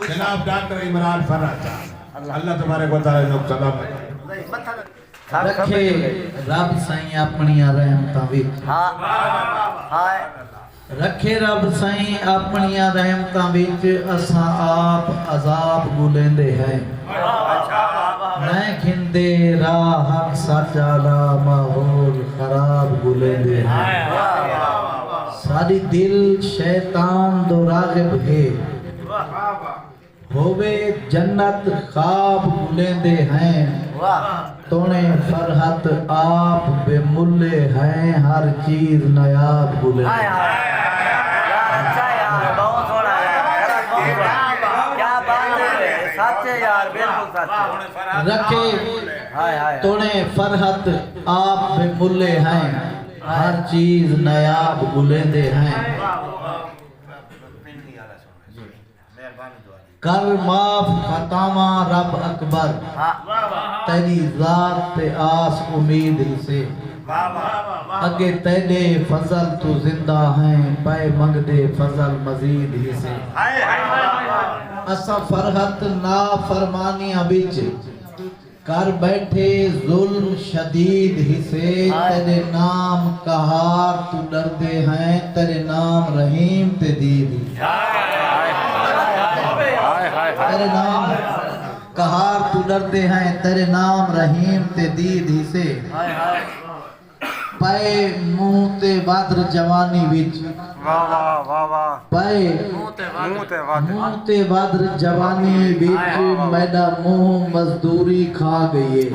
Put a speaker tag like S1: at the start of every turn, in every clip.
S1: जनाब डॉक्टर इमरान फराज अल्लाह तुम्हारे को ताला जो सलाम
S2: रखे रब साईं अपनी रहमतां विच
S3: हां हां
S2: रखे रब साईं अपनी रहमतां विच असां आप अजाब गुलेंदे हैं मैं खिंदे राह सचाला माहौल खराब गुलेंदे हैं सारी दिल शैतान दो रागिब है होवे जन्नत ख्वाब गुलेंदे हैं तोने फरहत आप बेमुल्ले हैं हर चीज नायाब गुलेंदे हैं
S3: अच्छा यार बहुत सोना क्या बात है सच है यार बिल्कुल सच
S2: रखे
S3: हाय हाय
S2: तोने फरहत आप बेमुल्ले हैं हर चीज नायाब गुलेंदे हैं कर माफ खतामा रब अकबर तेरी जात पे आस उम्मीद ही से अगे तेरे फजल तू जिंदा हैं पे मंगदे फजल मजीद ही से असा फरहत ना फरमानिया बिच कर बैठे जुल्म शदीद ही से तेरे नाम कहार तू डरते हैं तेरे नाम रहीम ते दीद तेरे नाम कहार तू डरते हैं तेरे नाम रहीम ते दीद ही से पे मुंह ते वादर जवानी विच
S3: वाह वाह वाह वाह
S2: पे मुंह ते वादर जवानी विच मैडा मुंह मजदूरी खा गई है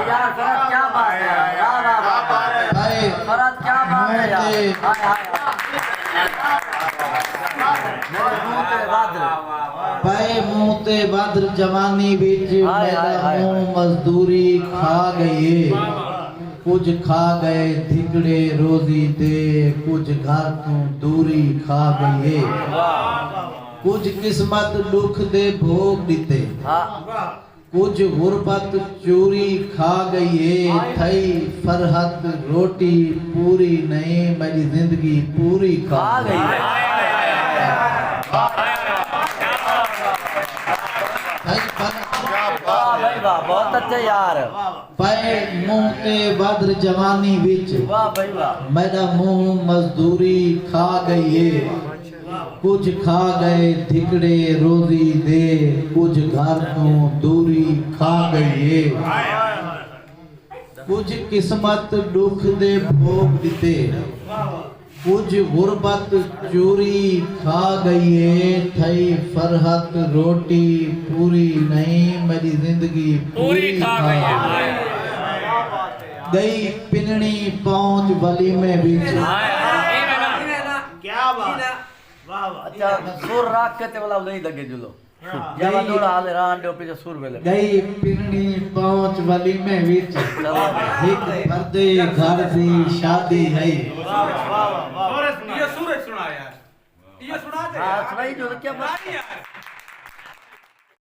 S3: यार फरत क्या बात है वाह वाह
S2: पे
S3: फरत क्या बात है यार हाय हाय मेरे मुंह पे वादर
S2: पे मुंह ते वादर जवानी विच मैडा मुंह मजदूरी खा गई है कुछ खा गए धिकड़े रोजी दे कुछ घर तू दूरी खा गई है कुछ किस्मत दुख दे भोग दिते कुछ गुरबत चोरी खा गई है थई फरहत रोटी पूरी नहीं मेरी जिंदगी पूरी खा गई है
S3: बहुत अच्छे यार
S2: पे मुंह ते वादर जवानी विच
S3: वाह भाई वाह
S2: मेरा मुंह मजदूरी खा गई है कुछ खा गए धिकड़े रोजी दे कुछ घर तू दूरी खा गई है कुछ किस्मत दुख दे भोग दिते कुछ गुरबत चोरी खा गई है थई फरहत रोटी पूरी नहीं मेरी जिंदगी पूरी खा गई है गई पिननी पहुंच वलीमे बीच
S3: क्या बात अच्छा सुर राख के ते वाला नहीं लगे जुलो जब थोड़ा हाल रान दे पे सुर वेले
S2: गई पिननी पहुंच वलीमे बीच एक पर्दे घर दी शादी है
S4: वाह वाह वाह ये सुर सुना यार ये सुना दे
S3: हां सुनाई जो क्या बात
S4: यार